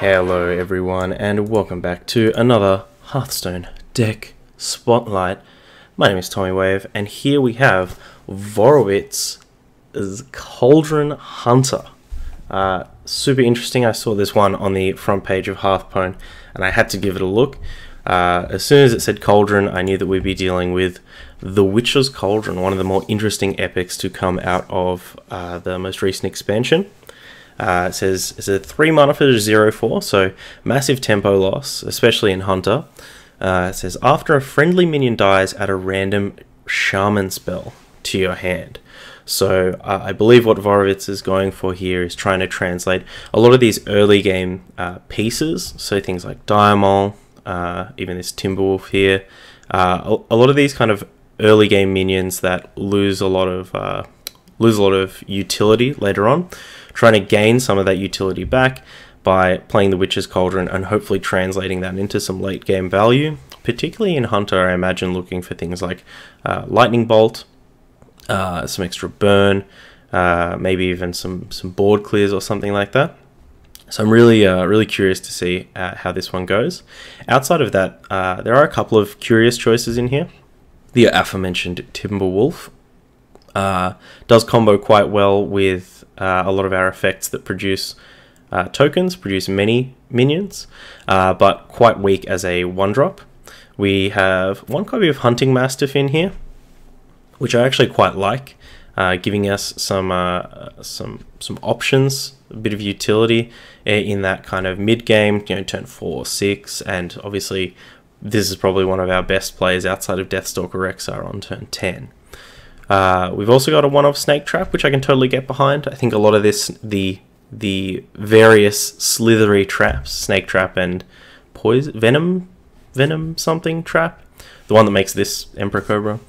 Hello everyone and welcome back to another Hearthstone deck spotlight. My name is Tommy Wave and here we have Vorovitz as Cauldron Hunter. Super interesting. I saw this one on the front page of Hearthstone and I had to give it a look. As soon as it said Cauldron, I knew that we'd be dealing with the Witch's Cauldron, one of the more interesting epics to come out of the most recent expansion. It says it's a 3 mana for 0/4, so massive tempo loss, especially in Hunter. It says after a friendly minion dies, add a random shaman spell to your hand. So I believe what Vorovitz is going for here is trying to translate a lot of these early game pieces, so things like Diamol, even this Timberwolf here, a lot of these kind of early game minions that lose a lot of utility later on, trying to gain some of that utility back by playing the Witch's Cauldron and hopefully translating that into some late game value. Particularly in Hunter, I imagine looking for things like Lightning Bolt, some extra burn, maybe even some board clears or something like that. So I'm really curious to see how this one goes. Outside of that, there are a couple of curious choices in here. The aforementioned Timberwolf does combo quite well with a lot of our effects that produce tokens, produce many minions, but quite weak as a 1-drop. We have one copy of Hunting Mastiff in here, which I actually quite like, giving us some options, a bit of utility in that kind of mid-game, turn 4, 6, and obviously this is probably one of our best plays outside of Deathstalker Rexar on turn 10. We've also got a one-off Snake Trap, which I can totally get behind. I think a lot of this, the various slithery traps, Snake Trap and Venom something trap, the one that makes this Emperor Cobra.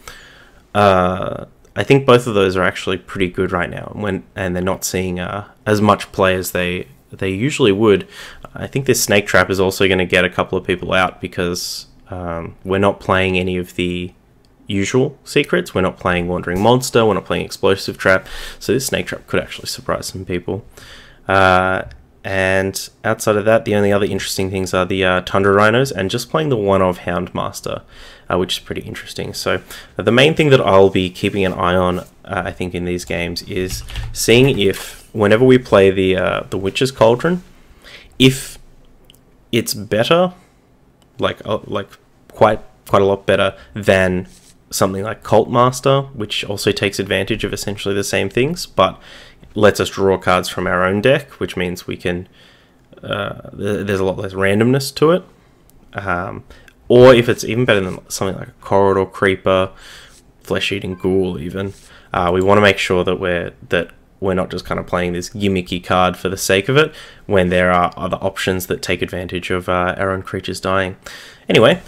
I think both of those are actually pretty good right now, and they're not seeing as much play as they usually would. I think this Snake Trap is also going to get a couple of people out because we're not playing any of the usual secrets. We're not playing Wandering Monster, we're not playing Explosive Trap, so this Snake Trap could actually surprise some people. And outside of that, the only other interesting things are the Tundra Rhinos and just playing the one of Houndmaster, which is pretty interesting. So the main thing that I'll be keeping an eye on, I think, in these games is seeing if, whenever we play the Witch's Cauldron, if it's better, like quite a lot better than something like Cult Master, which also takes advantage of essentially the same things, but lets us draw cards from our own deck, which means we can, there's a lot less randomness to it. Or if it's even better than something like a Corridor Creeper, Flesh-Eating Ghoul even, we want to make sure that we're not just kind of playing this gimmicky card for the sake of it, when there are other options that take advantage of our own creatures dying. Anyway,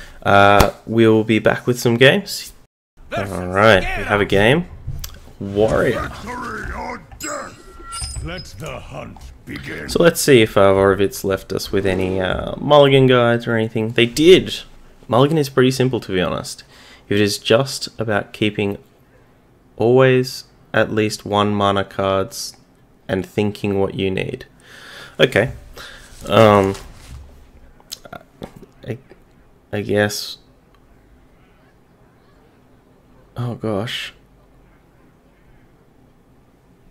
we'll be back with some games. Alright, we have a game. Warrior. Let the hunt begin. So let's see if Vorovitz left us with any mulligan guides or anything. They did! Mulligan is pretty simple, to be honest. It is just about keeping always at least 1 mana cards and thinking what you need. Okay. I guess. Oh gosh.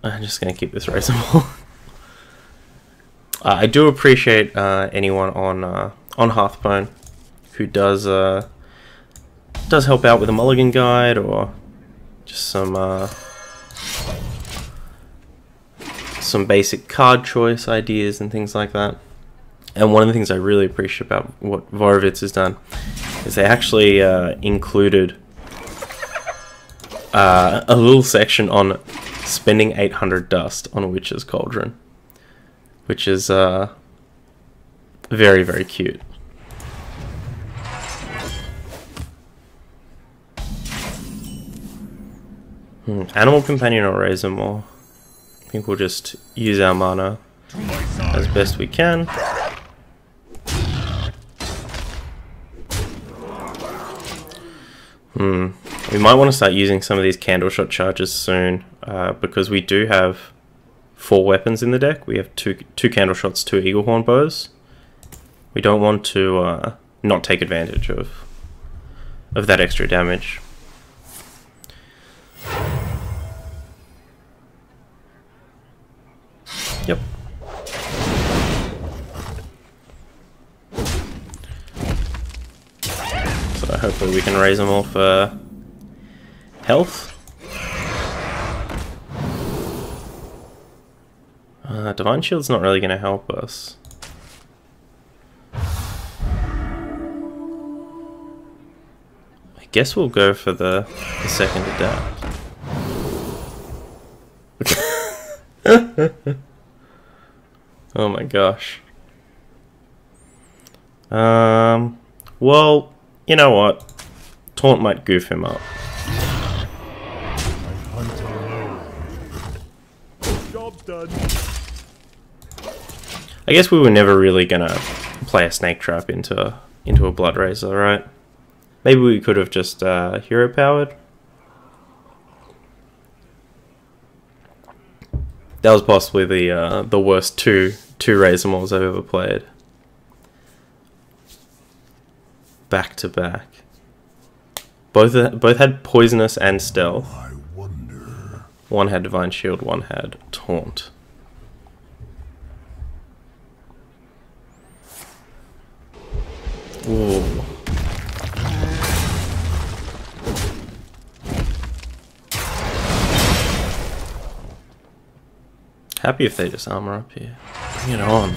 I'm just going to keep this raceable. I do appreciate anyone on Hearthstone who does help out with a mulligan guide or just some basic card choice ideas and things like that. And one of the things I really appreciate about what Vorovitz has done is they actually included a little section on spending 800 dust on a Witch's Cauldron, which is very, very cute. Animal Companion or Razor Maw. I think we'll just use our mana as best we can. We might want to start using some of these candle shot charges soon, because we do have 4 weapons in the deck. We have two candle shots, 2 eagle horn bows, We don't want to not take advantage of that extra damage. Yep. So hopefully we can raise them all for health. Divine Shield's not really going to help us. I guess we'll go for the second adapt. Oh my gosh. Well, you know what? Taunt might goof him up. Job done. I guess we were never really gonna play a snake trap into a blood razor, right? Maybe we could have just hero powered. That was possibly the worst two razor mauls I've ever played. Back to back. Both had poisonous and stealth. I wonder. One had divine shield, one had taunt. Ooh. Happy if they just armor up here. Bring it on.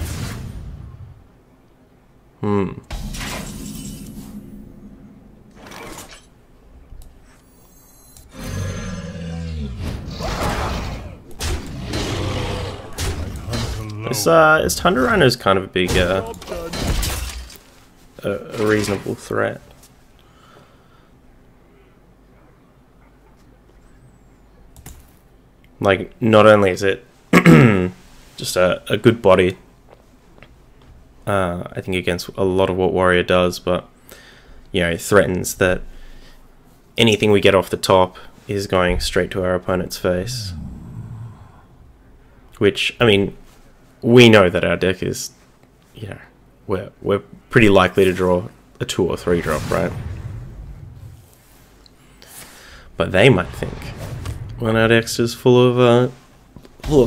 This Thunder Rhino is kind of a big, a reasonable threat. Like, not only is it just a good body, I think against a lot of what Warrior does, but, you know, it threatens that anything we get off the top is going straight to our opponent's face. Which, I mean, we know that our deck is, you know, we're pretty likely to draw a 2 or 3 drop, right? But they might think, well, our deck's just full of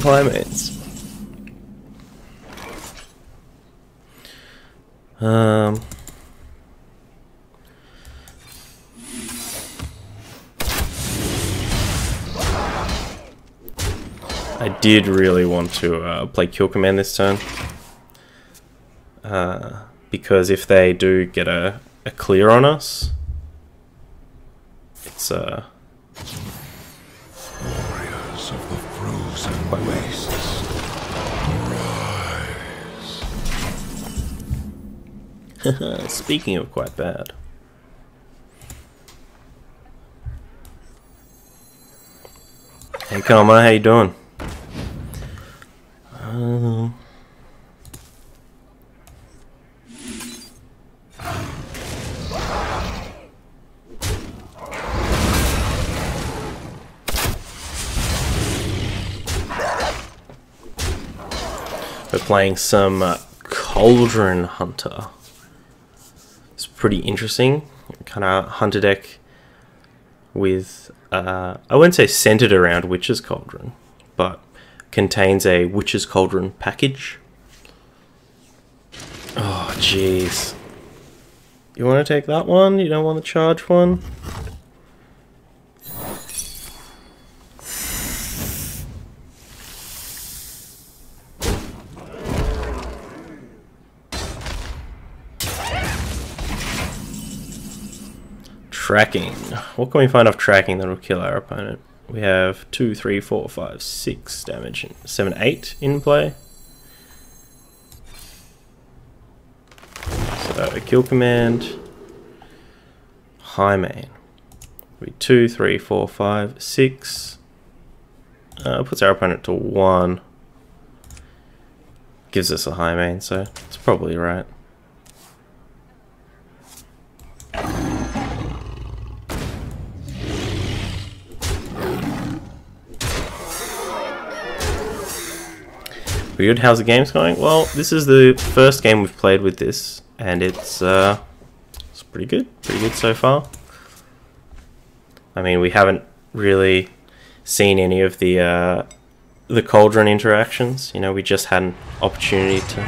high mains. I did really want to play Kill Command this turn, because if they do get a clear on us, it's Warriors of the frozen wastes, rise. Speaking of quite bad. Hey Karma, how you doing? We're playing some Cauldron Hunter. It's pretty interesting. Kind of hunter deck with, I wouldn't say centered around Witch's Cauldron, but contains a Witch's Cauldron package. Oh, jeez. You want to take that one? You don't want to charge one? Tracking. What can we find off tracking that will kill our opponent? We have 2, 3, 4, 5, 6 damage, 7, 8 in play. So a kill command, high main. 2, 3, 4, 5, 6. Puts our opponent to 1. Gives us a high main, so it's probably right. Weird, how's the game's going? Well, this is the first game we've played with this, and it's pretty good so far. I mean, we haven't really seen any of the Cauldron interactions. You know, we just had an opportunity to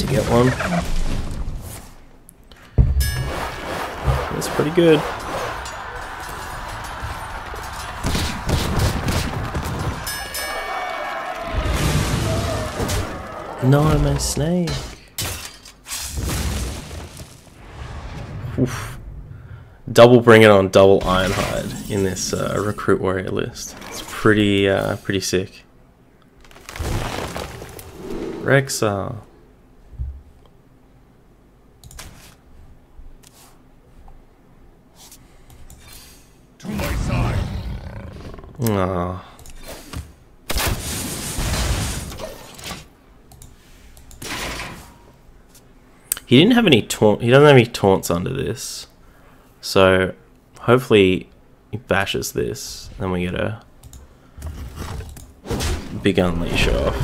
get one. That's pretty good. No, my snake. Oof. Double Bring It On, double Ironhide in this Recruit Warrior list. It's pretty sick. Rexa. To my side. Aww. He didn't have any taunt. He doesn't have any taunts under this, so hopefully he bashes this, then we get a big unleash off.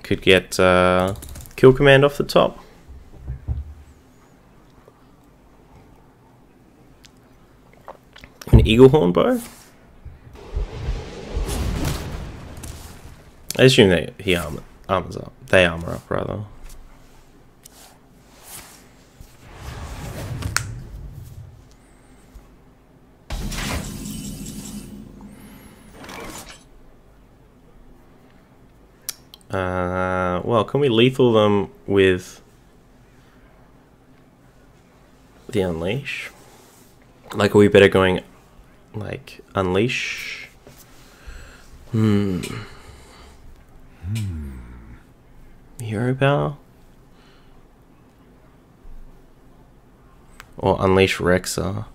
Could get kill command off the top. An eagle horn bow. I assume he armors up. They armor up, rather. Well, can we lethal them with the unleash? Like, are we better going like unleash? Hero power? Or unleash Rexa?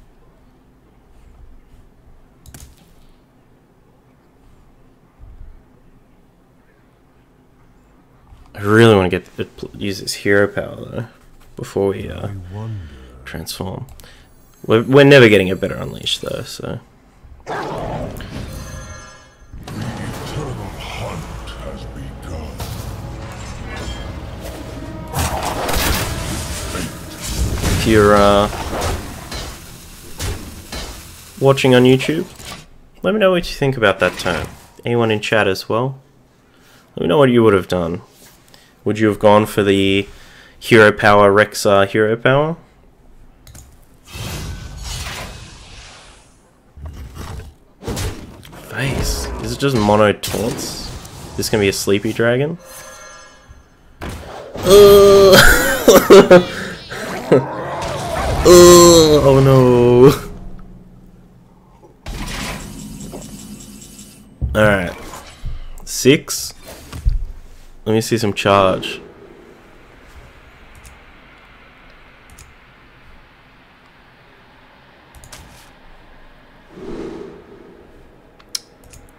I really want to use this hero power though before we transform. We're never getting a better unleash though, so. If you're watching on YouTube, let me know what you think about that turn. Anyone in chat as well? Let me know what you would have done. Would you have gone for the hero power Rexa hero power? Face. Is it just mono taunts? This gonna be a sleepy dragon? Oh no. Alright. 6. Let me see some charge.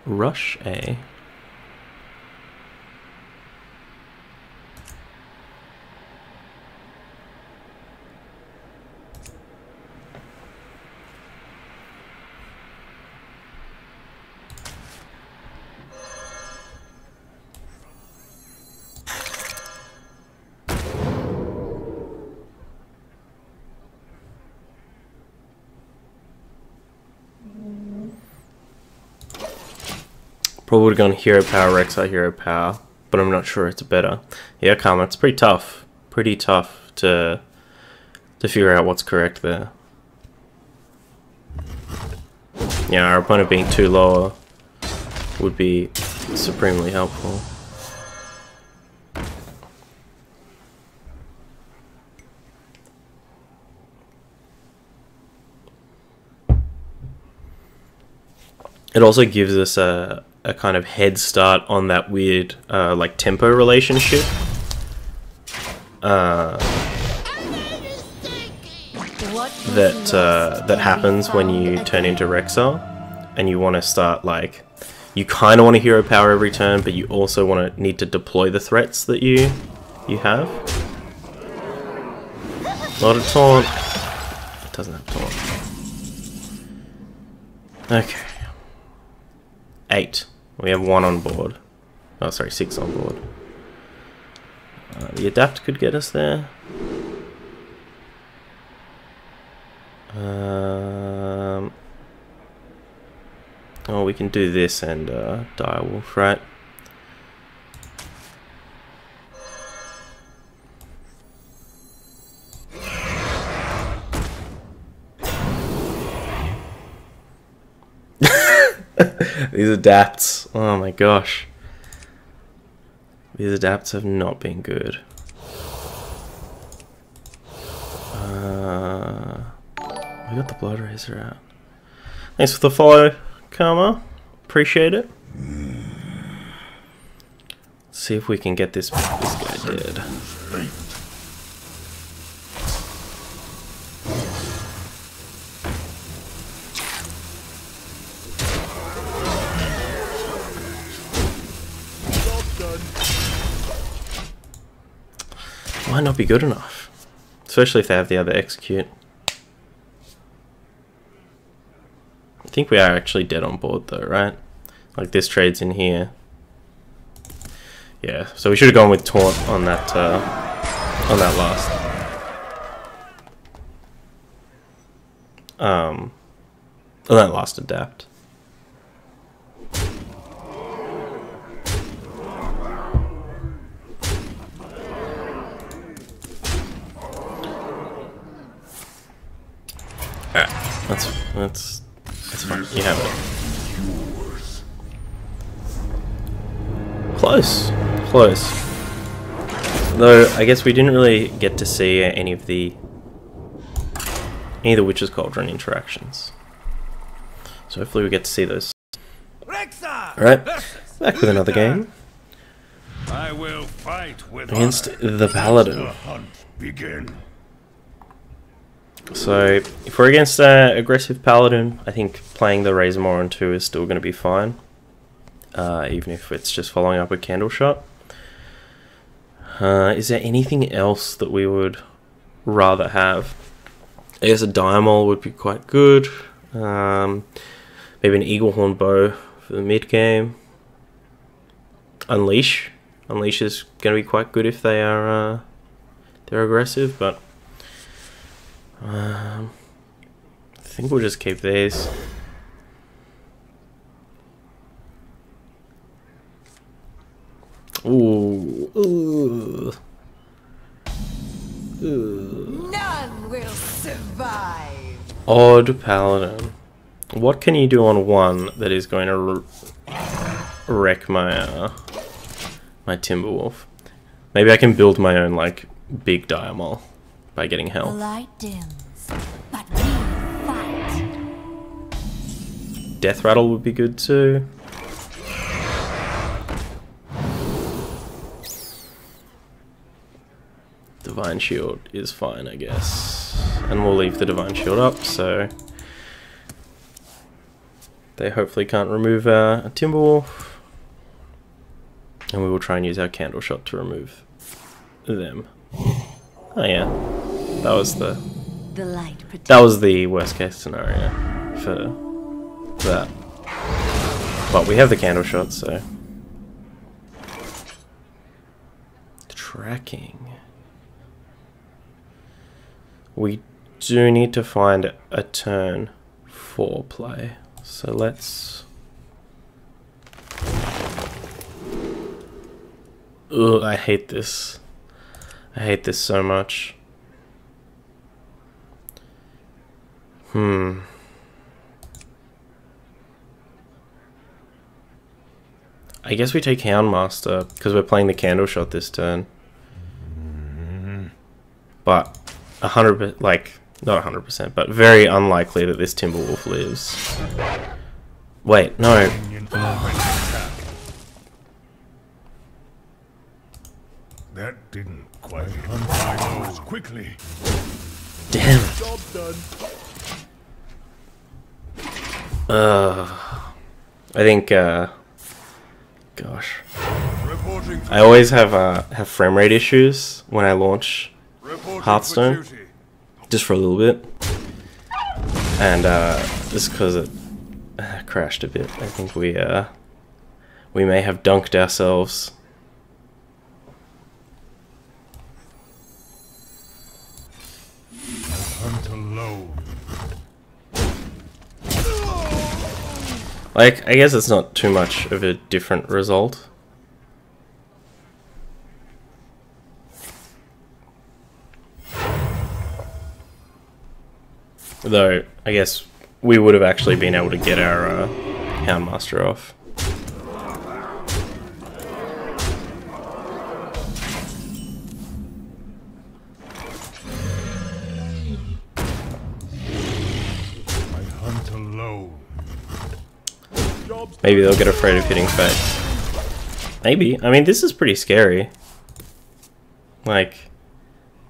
Rush A. Probably would have gone hero power, Rexa, hero power, but I'm not sure it's better. Yeah, Karma, it's pretty tough. Pretty tough to figure out what's correct there. Yeah, our opponent being too lower would be supremely helpful. It also gives us a kind of head start on that weird like tempo relationship that happens when you turn into Rexa and you want to start like you kind of want to hero power every turn, but you also need to deploy the threats that you have. Not a taunt. It doesn't have taunt. Okay. 8. We have 1 on board. Oh, sorry, 6 on board. The adapt could get us there. Oh, we can do this and Direwolf, right? These adapts, oh my gosh. These adapts have not been good. We got the Blood Razor out. Thanks for the follow, Karma. Appreciate it. Let's see if we can get this guy dead. Might not be good enough, especially if they have the other execute. I think we are actually dead on board though, right? Like this trade's in here. Yeah, so we should have gone with taunt on that last. On that last adapt. That's fine. You have it. Close. Though I guess we didn't really get to see any of the Witch's Cauldron interactions. So hopefully we get to see those. Alright, back with another game. I will fight with against the Paladin. Begin. So, if we're against an aggressive Paladin, I think playing the Razor More on 2 is still going to be fine. Even if it's just following up with Candle Shot. Is there anything else that we would rather have? I guess a Diamol would be quite good. Maybe an Eaglehorn Bow for the mid game. Unleash. Unleash is going to be quite good if they are they're aggressive, but I think we'll just keep these. Ooh. None will survive. Odd Paladin. What can you do on 1 that is going to wreck my my Timberwolf? Maybe I can build my own like big Diamol by getting The health. light dims, but we fight. Death Rattle would be good too. Divine Shield is fine, I guess. And we'll leave the Divine Shield up, so they hopefully can't remove a Timberwolf. And we will try and use our Candle Shot to remove them. Oh yeah, that was the light worst case scenario for that. But we have the Candle Shot, so tracking. We do need to find a turn for play, so let's. Ugh, I hate this. I hate this so much. I guess we take Houndmaster because we're playing the Candle Shot this turn. But 100%, like not 100%, but very unlikely that this Timberwolf lives. Wait, no. That didn't quite untie those quickly. Damn it. Job done. I think I always have frame rate issues when I launch Hearthstone, just for a little bit, and just because it crashed a bit. I think we may have dunked ourselves. Hunt alone. Like, I guess it's not too much of a different result. Though, I guess we would have actually been able to get our Houndmaster off. I hunt alone. Maybe they'll get afraid of hitting face. Maybe. I mean, this is pretty scary. Like,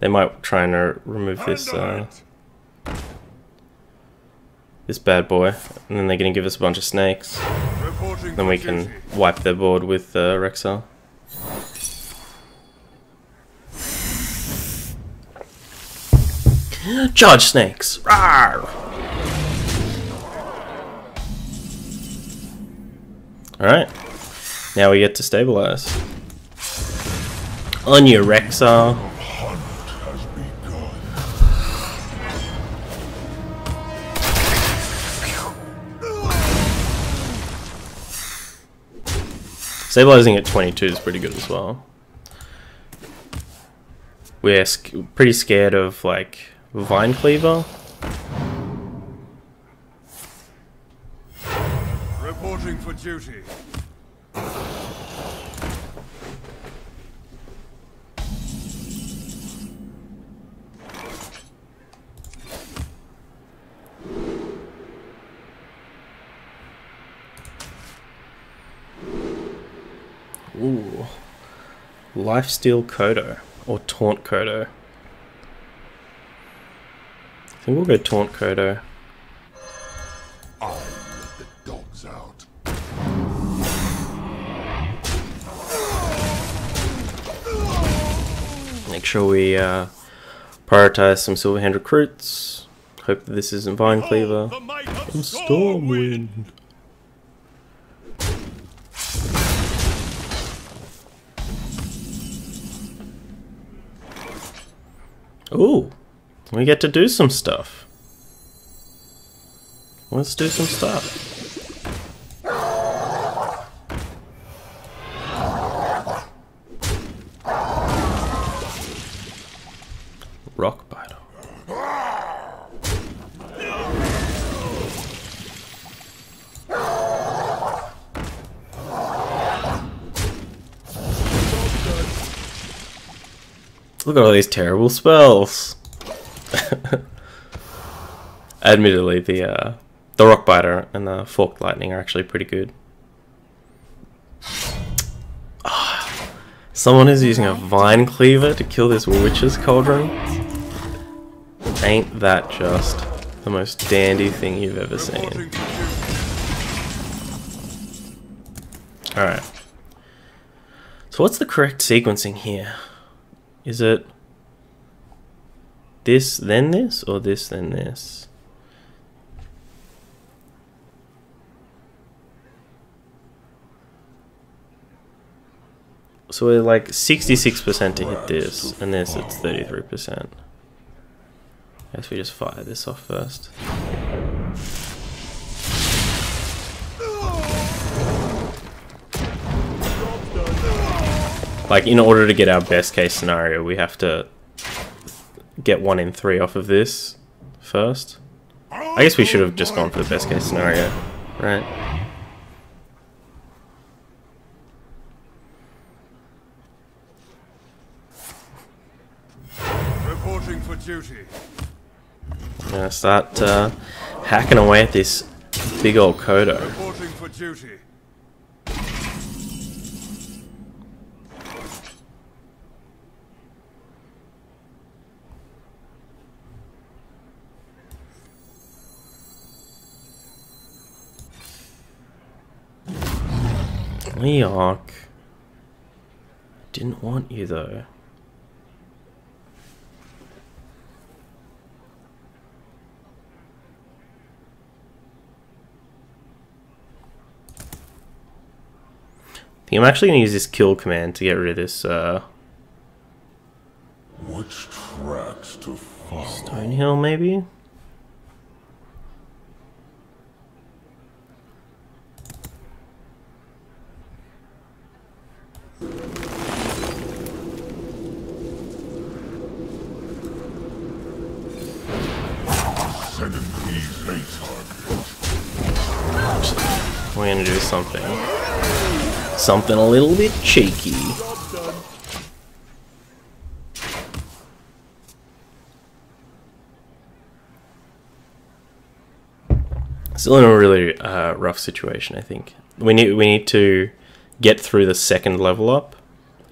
they might try and remove this this bad boy, and then they're gonna give us a bunch of snakes. Then we can wipe their board with Rexar. Charge snakes! Rawr! Alright, now we get to stabilize. On your Rexar. Stabilizing at 22 is pretty good as well. We're pretty scared of, like, Vine Cleaver. Reporting for duty. Ooh. Lifesteal Kodo. Or Taunt Kodo. I think we'll go Taunt Kodo. I'll let the dogs out. Make sure we prioritize some Silverhand recruits. Hope that this isn't Vine Cleaver. And Stormwind. Ooh, we get to do some stuff. Let's do some stuff. Rock Biter. Look at all these terrible spells. Admittedly, the Rock Biter and the Forked Lightning are actually pretty good. Someone is using a Vine Cleaver to kill this Witch's Cauldron. Ain't that just the most dandy thing you've ever seen? Alright. So what's the correct sequencing here? Is it this, then this, or this, then this? So we're like 66% to hit this, and this it's 33%. I guess we just fire this off first. Like, in order to get our best case scenario, we have to get 1 in 3 off of this first. I guess we should have just gone for the best case scenario, right? Reporting for duty. I'm gonna start hacking away at this big old Kodo. Reporting for duty. Yuck. Didn't want you though. I think I'm actually going to use this kill command to get rid of this Which tracks to follow? Stonehill maybe? Sending these late targets. We're going to do something. Something a little bit cheeky. Still in a really rough situation, I think. We need to get through the second level up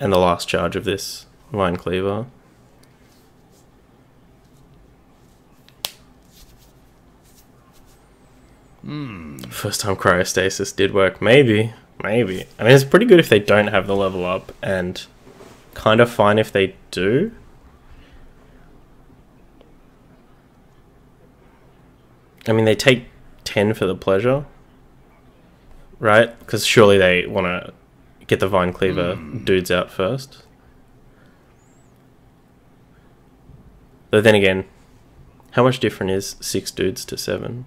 and the last charge of this Vine Cleaver. First time cryostasis did work. Maybe. I mean, it's pretty good if they don't have the level up, and kind of fine if they do. I mean, they take 10 for the pleasure, right? Because surely they want to get the Vine Cleaver dudes out first. But then again, how much different is 6 dudes to 7?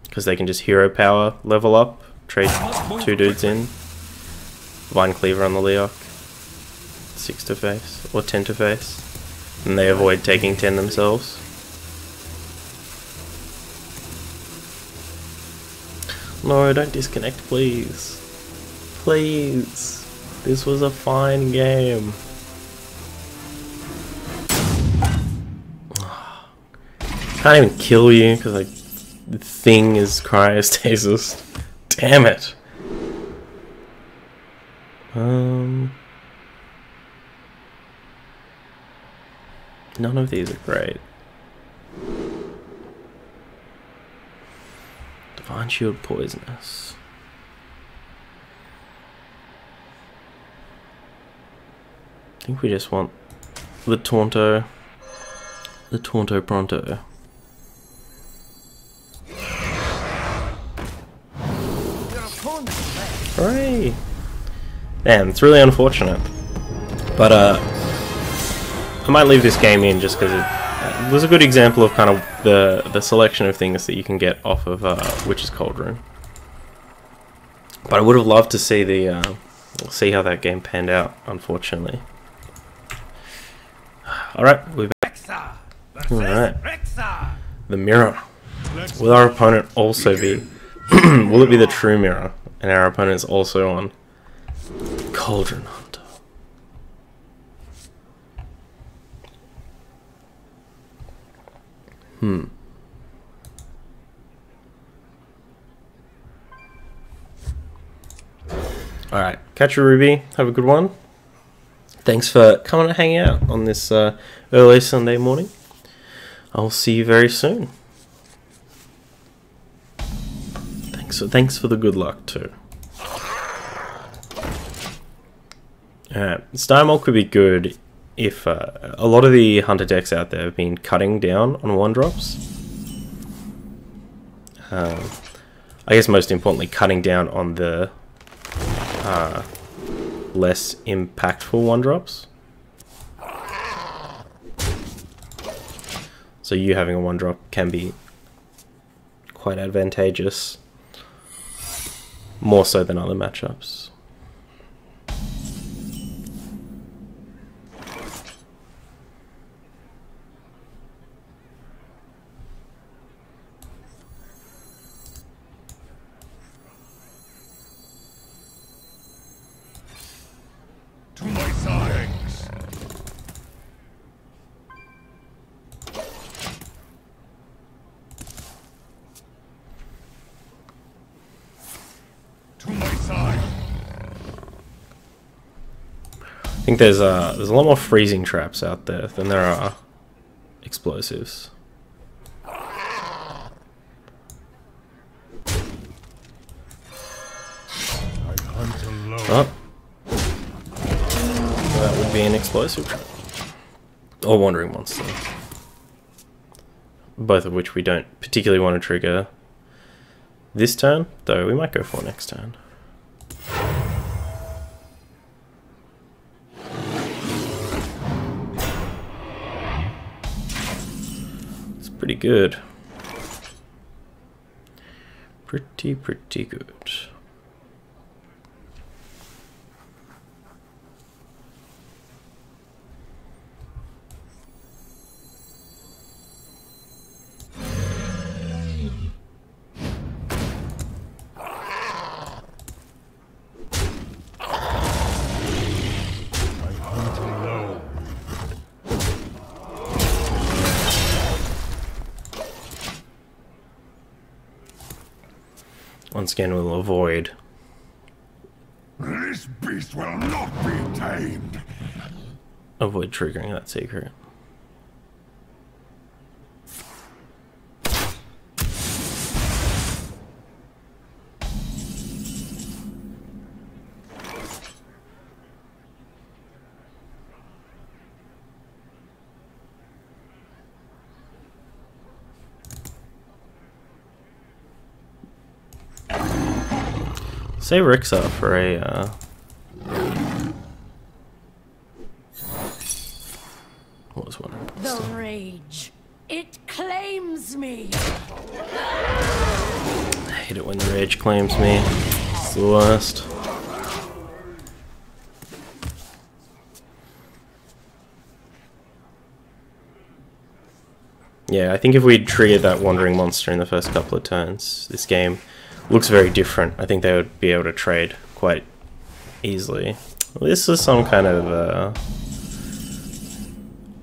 Because they can just hero power level up, trade 2 dudes in, Vine Cleaver on the Leok, 6 to face, or 10 to face, and they avoid taking 10 themselves. No, don't disconnect, please. Please. This was a fine game. Can't even kill you because like the thing is cryostasis. Damn it. None of these are great. Divine Shield poisonous. I think we just want the Taunto Pronto. Hooray! Damn, it's really unfortunate. But I might leave this game in just because it was a good example of kind of the selection of things that you can get off of Witch's Cauldron. But I would have loved to see the see how that game panned out, unfortunately. Alright, we're back. Alright. The mirror. Will our opponent also be will it be the true mirror? And our opponent is also on Cauldron Hunter. Alright, catch a Ruby. Have a good one. Thanks for coming and hanging out on this early Sunday morning. I'll see you very soon. Thanks for the good luck too. Stymol could be good if a lot of the hunter decks out there have been cutting down on 1-drops. I guess most importantly, cutting down on the less impactful 1-drops. So you having a 1-drop can be quite advantageous. More so than other matchups. To my side. To my side. I think there's a lot more freezing traps out there than there are explosives. I hunt alone. Oh, That would be an explosive trap. Or wandering monster. Both of which we don't particularly want to trigger this turn, though we might go for next turn. It's pretty good. Pretty good. Once again, we'll avoid. This beast will not be tamed. Avoid triggering that secret. Save Rixa for a, what was one? The rage. It claims me. I hate it when the rage claims me. It's the worst. Yeah, I think if we'd triggered that wandering monster in the first couple of turns, this game looks very different. I think they would be able to trade quite easily. This is some kind of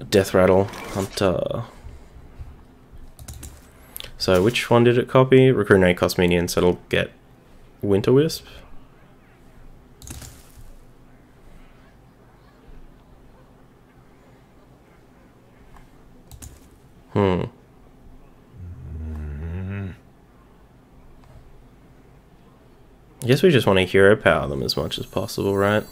death rattle hunter. So which one did it copy? Recruit 8 cost minions, so it'll get Winter Wisp. I guess we just want to hero power them as much as possible, right?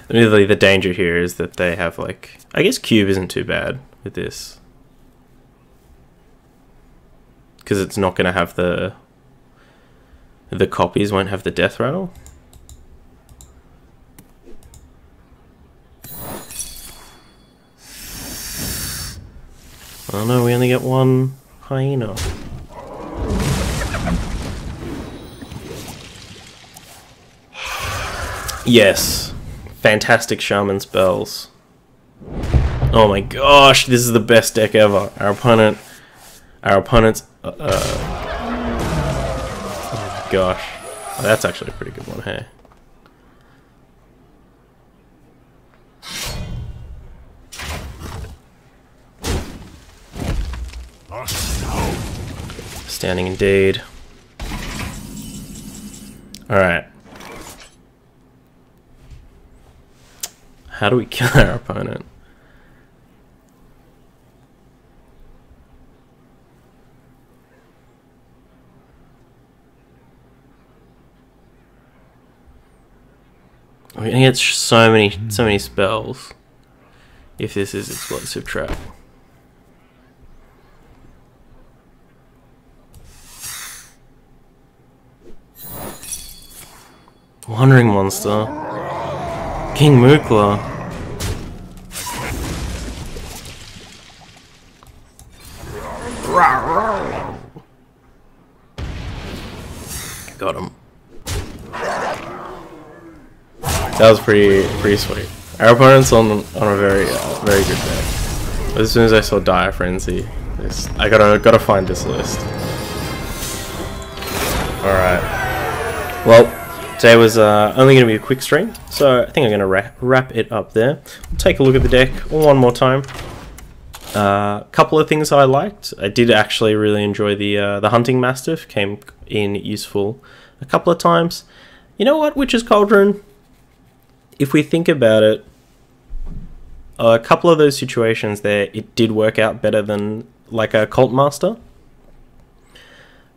Really, the danger here is that they have, like, I guess cube isn't too bad with this, because it's not going to have the copies won't have the death rattle. Oh no, we only get one hyena. Yes, fantastic shaman spells. Oh my gosh, this is the best deck ever. Our opponent's gosh, oh, that's actually a pretty good one, hey? Standing indeed. Alright. How do we kill our opponent? We're gonna get so many spells if this is explosive trap. Wandering monster, King Mukla. Got him. That was pretty sweet. Our opponent's on a very good deck. As soon as I saw Dire Frenzy, I gotta find this list. All right. Well, today was only going to be a quick stream, so I think I'm going to wrap it up there. Take a look at the deck one more time. Couple of things I liked. I did actually really enjoy the Hunting Mastiff. Came in useful a couple of times. You know what, Witch's Cauldron? if we think about it, a couple of those situations there, it did work out better than like a Cult Master.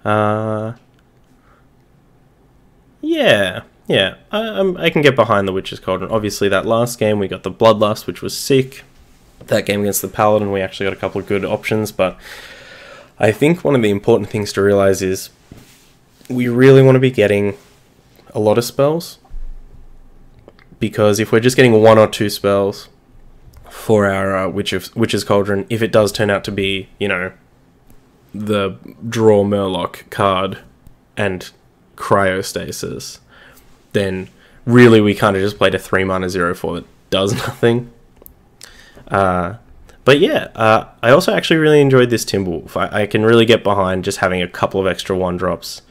Yeah, I can get behind the Witch's Cauldron. Obviously, that last game we got the Bloodlust, which was sick. That game against the Paladin, we actually got a couple of good options, but I think one of the important things to realize is we really want to be getting a lot of spells, because if we're just getting 1 or 2 spells for our Witch's Cauldron, if it does turn out to be, you know, the draw Murloc card and cryostasis, then really we kind of just played a 3 mana 0/4 that does nothing. But yeah, I also actually really enjoyed this Timberwolf. I can really get behind just having a couple of extra 1-drops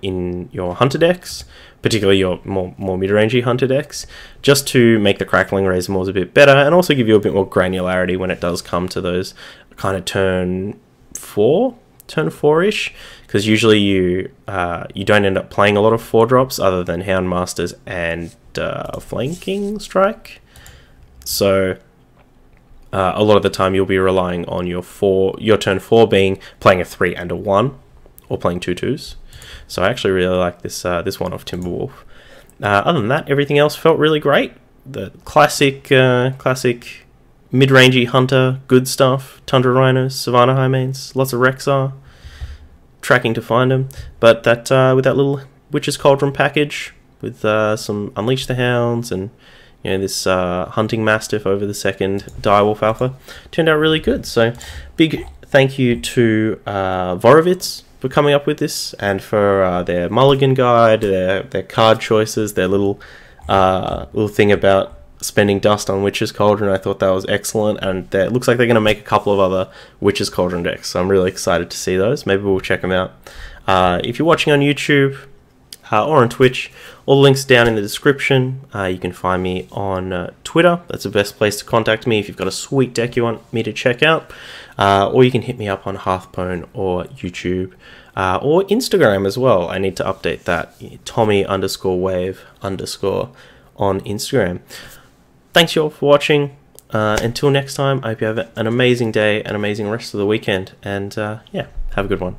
in your hunter decks, particularly your more mid-rangey hunter decks, just to make the Crackling Razor Maws a bit better, and also give you a bit more granularity when it does come to those kind of turn 4-ish, because usually you don't end up playing a lot of 4-drops other than Houndmasters and Flanking Strike. So a lot of the time you'll be relying on your turn 4 being playing a 3 and a 1, or playing 2/2s. So I actually really like this one of Timberwolf. Other than that, everything else felt really great. The classic mid-rangey hunter, good stuff. Tundra Rhinos, Savannah Highmanes, lots of Rexar, tracking to find them. But that with that little Witch's Cauldron package, with some Unleash the Hounds and, you know, this Hunting Mastiff over the second Direwolf Alpha, turned out really good. So big thank you to Vorovitz for coming up with this, and for their mulligan guide, their card choices, their little thing about spending dust on Witch's Cauldron. I thought that was excellent, and it looks like they're going to make a couple of other Witch's Cauldron decks, so I'm really excited to see those. Maybe we'll check them out. If you're watching on YouTube or on Twitch, all the links down in the description. You can find me on Twitter. That's the best place to contact me if you've got a sweet deck you want me to check out. Or you can hit me up on Hearthstone or YouTube, or Instagram as well. I need to update that. Tommy_wave_ on Instagram. Thanks you all for watching. Until next time, I hope you have an amazing day, an amazing rest of the weekend, and yeah, have a good one.